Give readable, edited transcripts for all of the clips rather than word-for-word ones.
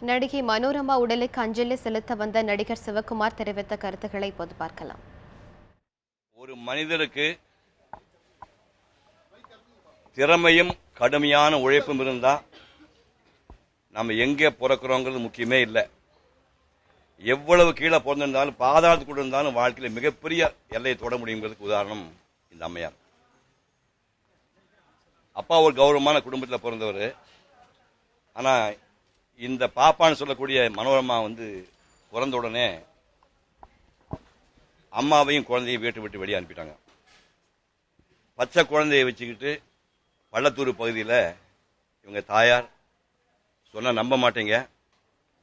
நடிகை மனோரமா உடலுக்கு அஞ்சலி செலுத்த வந்த நடிகர் சிவகுமார் தெரிவித்த கருத்துக்களை இப்போது பார்க்கலாம். ஒரு மனிதருக்கு திறமையும் கடுமையான உழைப்பும் இருந்தா நம்ம எங்கே பிறக்கிறோங்கிறது முக்கியமே இல்லை. எவ்வளவு கீழே பிறந்திருந்தாலும் பாதாளத்துக்குள்ள இருந்தாலும் வாழ்க்கையில் மிகப்பெரிய எல்லையை தொட முடியுங்கிறதுக்கு உதாரணம் இந்த அம்மையார். அப்பா ஒரு கௌரவமான குடும்பத்தில் பிறந்தவர். ஆனா இந்த பாப்பான்னு சொல்லக்கூடிய மனோரமா பிறந்த உடனே அம்மாவையும் குழந்தையும் வீட்டை விட்டு வெளியே அனுப்பிட்டாங்க. பச்சை குழந்தையை வச்சுக்கிட்டு பள்ளத்தூர் பகுதியில் இவங்க தாயார் சொன்ன நம்ப மாட்டேங்க,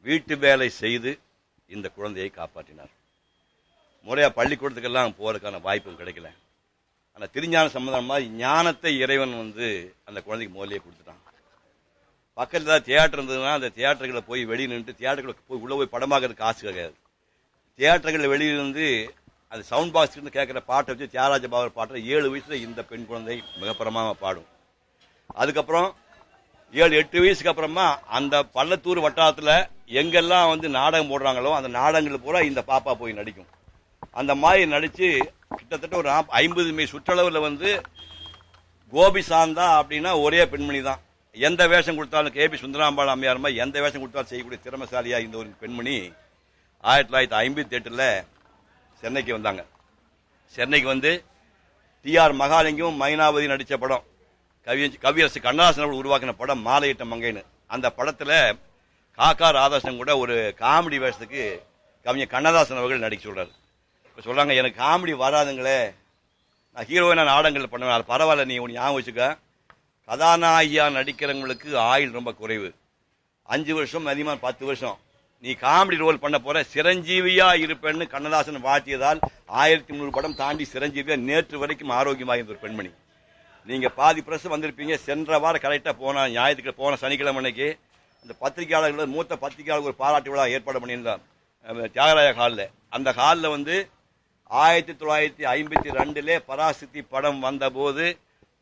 வீட்டு வேலை செய்து இந்த குழந்தையை காப்பாற்றினார். முறையா பள்ளிக்கூடத்துக்கெல்லாம் போறதுக்கான வாய்ப்பும் கிடைக்கல. ஆனால் திருஞான சம்பந்தம் மாதிரி ஞானத்தை இறைவன் அந்த குழந்தைக்கு முதலே கொடுத்துட்டான். பக்கத்தில் ஏதாவது தியேட்டர் இருந்ததுன்னா அந்த தியேட்டர்களை போய் வெளியே நின்று தியேட்டர்களுக்கு போய் உள்ள போய் படமாக்கிறதுக்கு காசு கிடையாது. தியேட்டர்கள் வெளியிலிருந்து அந்த சவுண்ட் பாக்ஸ் இருந்து கேட்கிற பாட்டை வச்சு தியாகராஜ பாபர் பாட்டை 7 வயசுல இந்த பெண் குழந்தை மிகப்பரமாக பாடும். அதுக்கப்புறம் 7-8 வயசுக்கு அப்புறமா அந்த பள்ளத்தூர் வட்டாரத்தில் எங்கெல்லாம் நாடகம் போடுறாங்களோ அந்த நாடகங்கள் பூரா இந்த பாப்பா போய் நடிக்கும். அந்த மாதிரி நடிச்சு கிட்டத்தட்ட ஒரு 50 மைல் சுற்றளவில் கோபி சாந்தா அப்படின்னா ஒரே பெண்மணி தான். எந்த வேஷம் கொடுத்தாலும் கேபி சுந்தராம்பாள் அம்மையார் மாதிரி எந்த வேஷம் கொடுத்தாலும் செய்யக்கூடிய திறமசாலியா இந்த ஒரு பெண்மணி 1958 சென்னைக்கு வந்தாங்க. சென்னைக்கு டி.ஆர். மகாலிங்கம் மைனாவதி நடிச்ச படம், கவியரசு கண்ணதாசன் அவர்கள் உருவாக்கின படம் மாலையிட்ட மங்கைன்னு. அந்த படத்துல காக்கா ராதாசன் கூட ஒரு காமெடி வேஷத்துக்கு கவிஞர் கண்ணதாசன் அவர்கள் நடிக்க சொல்றாரு. இப்ப சொல்றாங்க, எனக்கு காமெடி வராதுங்களே, நான் ஹீரோயினா நாடகங்கள் பண்ணுவேன். அது பரவாயில்ல, நீ ஒன்று ஞாபகம் வச்சுக்க, கதாநாயகியா நடிக்கிறவங்களுக்கு ஆயுள் ரொம்ப குறைவு, 5 வருஷம் அதிகமாக 10 வருஷம். நீ காமெடி ரோல் பண்ண போற, சிரஞ்சீவியா இருப்பேன்னு கண்ணதாசன் வாழ்த்தியதால் 1300 படம் தாண்டி சிரஞ்சீவியா நேற்று வரைக்கும் ஆரோக்கியமாக இருந்த ஒரு பெண்மணி. நீங்க பாதி பிரஸ் வந்திருப்பீங்க. சென்ற வாரம் கரெக்டா போன ஞாயிற்றுக்கிழமை போன சனிக்கிழமை அன்னைக்கு அந்த பத்திரிகையாளர்கள் மூத்த பத்திரிகையாளர் ஒரு பாராட்டு விழா ஏற்பாடு பண்ணியிருந்தார் தியாகராய ஹாலில். அந்த ஹாலில் 1952 பராசக்தி படம் வந்த போது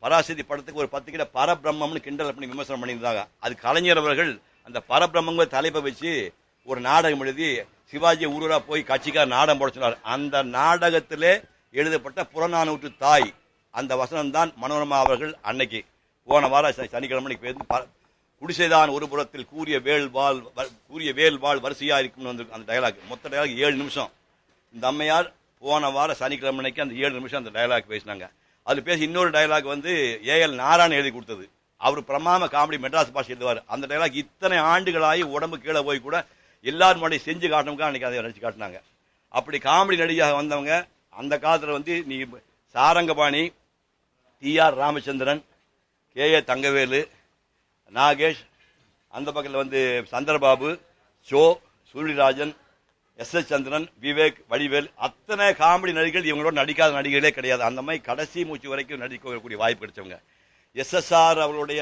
பராசக்தி படத்துக்கு ஒரு பத்திரிகை பரபிரம்மம்னு கிண்டல் பண்ணி விமர்சனம் பண்ணியிருந்தாங்க. அது கலைஞர் அவர்கள் அந்த பரபிரம்மங்கிற தலைப்பை வச்சு ஒரு நாடகம் எழுதி சிவாஜி ஊரூரா போய் கட்சிக்கார நாடகம் போட சொன்னார். அந்த நாடகத்திலே எழுதப்பட்ட புறநானூற்று தாய் அந்த வசனம் தான் மனோரமா அவர்கள் அன்னைக்கு போன வாரம் சனிக்கிழமை குடிசைதான் ஒரு புறத்தில் கூறிய வேல்வாள் வரிசையா இருக்கும் அந்த டயலாக். மொத்த டயலாக் 7 நிமிஷம். இந்த அம்மையார் போன வாரம் சனிக்கிழமை அந்த 7 நிமிஷம் அந்த டயலாக் பேசினாங்க. அது பேசி இன்னொரு டயலாக் ஏஎல் நாராயணன் எழுதி கொடுத்தது. அவர் பிரமாம காமெடி மெட்ராஸ் பாஷை எழுதுவார். அந்த டயலாக் இத்தனை ஆண்டுகளாகி உடம்பு கீழே போய் கூட எல்லாரும் முன்னாடி செஞ்சு காட்டணுங்க அன்னைக்கு அதை நடிச்சு காட்டினாங்க. அப்படி காமெடி நடிகையாக வந்தவங்க அந்த காலத்தில் நீ சாரங்கபாணி, டி.ஆர். ராமச்சந்திரன், கே.ஏ. தங்கவேலு, நாகேஷ், அந்த பக்கத்தில் சந்திரபாபு, சோ, சூரியராஜன், எஸ்.எஸ். சந்திரன், விவேக், வடிவேல், அத்தனை காமெடி நடிகர்கள் இவங்களோட நடிக்காத நடிகர்களே கிடையாது. அந்த மாதிரி கடைசி மூச்சு வரைக்கும் நடிக்கக்கூடிய வாய்ப்பு கிடைச்சவங்க. எஸ்.எஸ்.ஆர். அவருடைய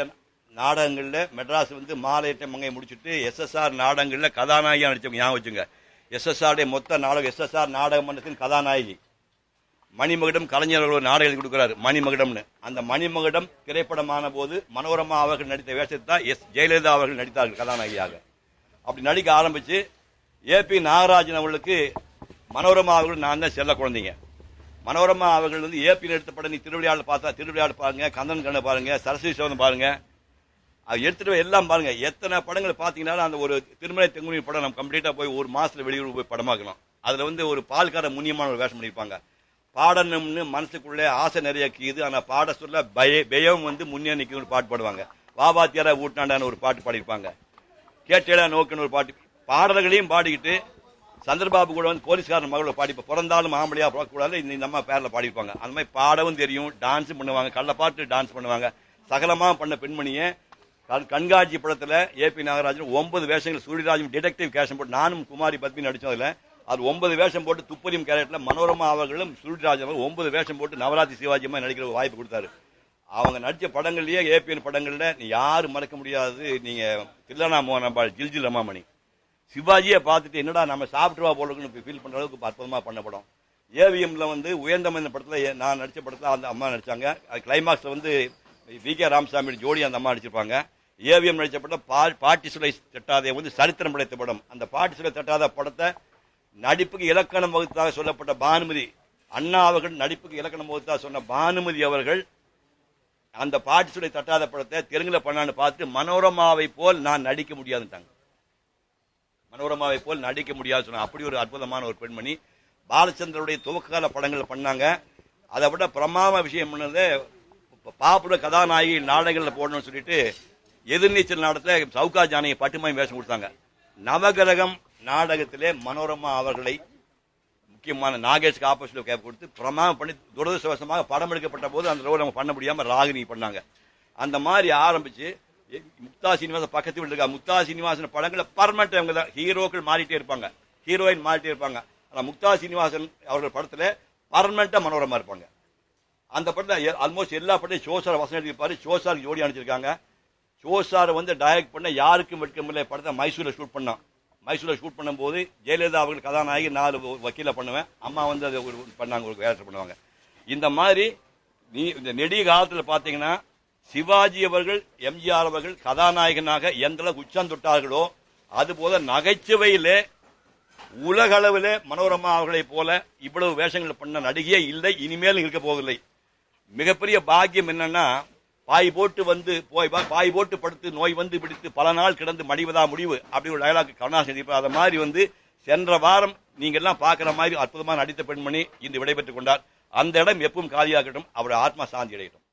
நாடகங்களில் மெட்ராஸ் மாலையிட்ட மங்கை முடிச்சுட்டு எஸ்.எஸ்.ஆர். நாடகங்களில் கதாநாயகியா நடிச்சவங்க. ஞாபகம் வச்சுங்க, எஸ்.எஸ்.ஆர். மொத்த நாடகம் எஸ்.எஸ்.ஆர். நாடக மன்றத்தின் கதாநாயகி. மணிமகுடம் கலைஞர் அவர்கள் நாடகம் எழுதி கொடுக்கிறார் மணிமகுடம்னு. அந்த மணிமகுடம் திரைப்படமான போது மனோரமா அவர்கள் நடித்த வேஷத்தை தான் ஜெயலலிதா அவர்கள் நடித்தார்கள் கதாநாயகியாக. அப்படி நடிக்க ஆரம்பிச்சு ஏ.பி. நாகராஜன் அவர்களுக்கு மனோரமா அவர்கள் நான் தான் செல்ல குழந்தைங்க. மனோரமா அவர்கள் ஏபி எடுத்த படம் நீ திருவிளையாடல் பார்த்தா திருவிளையாடல் பாருங்க, கந்தன் கண்ணை பாருங்க, சரஸ்வதி சோதனை பாருங்க, அது எடுத்துட்டு எல்லாம் பாருங்க. எத்தனை படங்கள் பாத்தீங்கன்னா அந்த ஒரு திருமலை தெங்குனி படம் நம்ம கம்ப்ளீட்டா போய் ஒரு மாசத்துல வெளியூர் போய் படமாக்கலாம். அதுல ஒரு பால்கார முன்னியமான ஒரு வேஷம் பண்ணிருப்பாங்க. பாடணும்னு மனசுக்குள்ளே ஆசை நிறைய கீது, ஆனா பாட சொல்ல பயம் முன்னே நிற்கும் பாட்டு பாடுவாங்க. வாபாத்தியாரா ஊட்டாண்டான்னு ஒரு பாட்டு பாடிருப்பாங்க. கேட்டேடா நோக்குன்னு ஒரு பாட்டு, பாடல்களையும் பாடிக்கிட்டு சந்திரபாபு கூட போலீஸ்காரன் மகளோட பாடி பிறந்தாலும் ஆம்பளையா போகக்கூடாது இந்த அம்மா பேர்ல பாடிப்பாங்க. அந்த மாதிரி பாடவும் தெரியும், டான்ஸும் பண்ணுவாங்க, கள்ள பாட்டு டான்ஸ் பண்ணுவாங்க. சகலமா பண்ண பெண்மணியை கண்காட்சி படத்துல ஏ.பி. நாகராஜன் 9 வேஷங்கள், சூரியராஜன் டிடெக்டிவ் கேஷம் போட்டு நானும் குமாரி பத்மி நடிச்சோம். அதுல அது 9 வேஷம் போட்டு துப்பறியும் கேரக்டர்ல மனோரமா அவர்களும் சூரியராஜன் 9 வேஷம் போட்டு நவராத்திரி சிவாஜியமா நடிக்கிற வாய்ப்பு கொடுத்தாரு. அவங்க நடிச்ச படங்கள்லயே ஏபிஎன் படங்கள்ல நீ யாரும் மறக்க முடியாது. நீங்க தில்லனா மோகன், ஜில்ஜில் ரமாமணி, சிவாஜியை பார்த்துட்டு என்னடா நம்ம சாப்பிட்டுவா போலுக்குன்னு ஃபீல் பண்ற அளவுக்கு அற்புதமா பண்ண படம். ஏவிஎம்ல உயர்ந்த மனிதன் படத்துல நான் நடிச்ச படத்துல அந்த அம்மா நடிச்சாங்க. கிளைமாக்ஸ்ல வி.கே. ராமசாமி ஜோடி அந்த அம்மா நடிச்சிருப்பாங்க. ஏவிஎம் நடித்த படம் பாட்டி சுலை தட்டாதே வந்து சரித்திரம் படைத்த படம். அந்த பாட்டி சுலை தட்டாத படத்தை நடிப்புக்கு இலக்கணம் வகுத்தாக சொல்லப்பட்ட பானுமதி அண்ணா அவர்கள் நடிப்புக்கு இலக்கணம் வகுத்தாக சொன்ன பானுமதி அவர்கள் அந்த பாட்டி சுலை தட்டாத படத்தை தெலுங்குல பண்ணான்னு பார்த்து மனோரமாவை போல் நான் நடிக்க முடியாதுட்டாங்க. மனோரமாவை போல் நடிக்க முடியாது சொன்னாங்க. அப்படி ஒரு அற்புதமான ஒரு பெண்மணி. பாலச்சந்திரனுடைய துவக்ககால படங்கள் பண்ணாங்க. அதை விட பிரமாத விஷயம் பண்ணது பாப்புலர் கதாநாயகி நாடகங்களில் போடணும்னு சொல்லிட்டு எதிர்நீச்சல் நாடகத்தில் சவுகா ஜானகி பட்டுமாய் வேஷம் கொடுத்தாங்க. நவகிரகம் நாடகத்திலே மனோரமா அவர்களை முக்கியமான நாகேஷ்க்கு ஆப்போசிட்ல கேப் கொடுத்து பிரமாதம் பண்ணி துரதிருஷ்டவசமாக படம் எடுக்கப்பட்ட போது அந்த ரோல் அவங்க பண்ண முடியாம ராகினி பண்ணாங்க. அந்த மாதிரி ஆரம்பிச்சு முக்தா சீனிவாசன் பக்கத்து வீட்டு இருக்கா. முக்தா சீனிவாசன் படங்களை பர்மனெண்ட் அவங்க தான் ஹீரோக்கள் மாறிட்டே இருப்பாங்க, ஹீரோயின் மாறிட்டே இருப்பாங்க. ஆனா முக்தா சீனிவாசன் அவர்கள் படத்துல பர்மனெண்டா மனோரமா இருப்பாங்க. அந்த படத்துல ஆல்மோஸ்ட் எல்லா படத்தையும் ஷோசார் வசனம் எழுதியிருப்பாரு. ஷோசார் ஜோடி அனுப்பிச்சிருக்காங்க. ஷோசார் வந்து டைரக்ட் பண்ண யாருக்கும் வெட்கமில்லை படத்தை மைசூர்ல ஷூட் பண்ணோம். மைசூர்ல ஷூட் பண்ணும்போது ஜெயலலிதா அவர்கள் கதாநாயகி 4 வக்கீல பண்ணுவேன், அம்மா வந்து அதை பண்ணாங்க, ஒரு வேலை பண்ணுவாங்க. இந்த மாதிரி இந்த நெடிய காலத்துல பாத்தீங்கன்னா சிவாஜி அவர்கள் எம்ஜிஆர் அவர்கள் கதாநாயகனாக எந்த அளவுக்கு உச்சம் தொட்டார்களோ அதுபோல நகைச்சுவையிலே உலக அளவிலே மனோரமா அவர்களை போல இவ்வளவு வேஷங்கள் பண்ண நடிகையே இல்லை, இனிமேல் இருக்க போவதில்லை. மிகப்பெரிய பாக்கியம் என்னன்னா பாய் போட்டு படுத்து நோய் வந்து பிடித்து பல நாள் கிடந்து மடிவதா முடிவு அப்படி ஒரு டயலாக் கருணாநிதி அத மாதிரி வந்து சென்ற வாரம் நீங்க எல்லாம் பாக்குற மாதிரி அற்புதமான நடித்த பெண்மணி இன்று விடைபெற்றுக் கொண்டார். அந்த இடம் எப்பவும் காலியாகட்டும், அவருடைய ஆத்மா சாந்தி அடையட்டும்.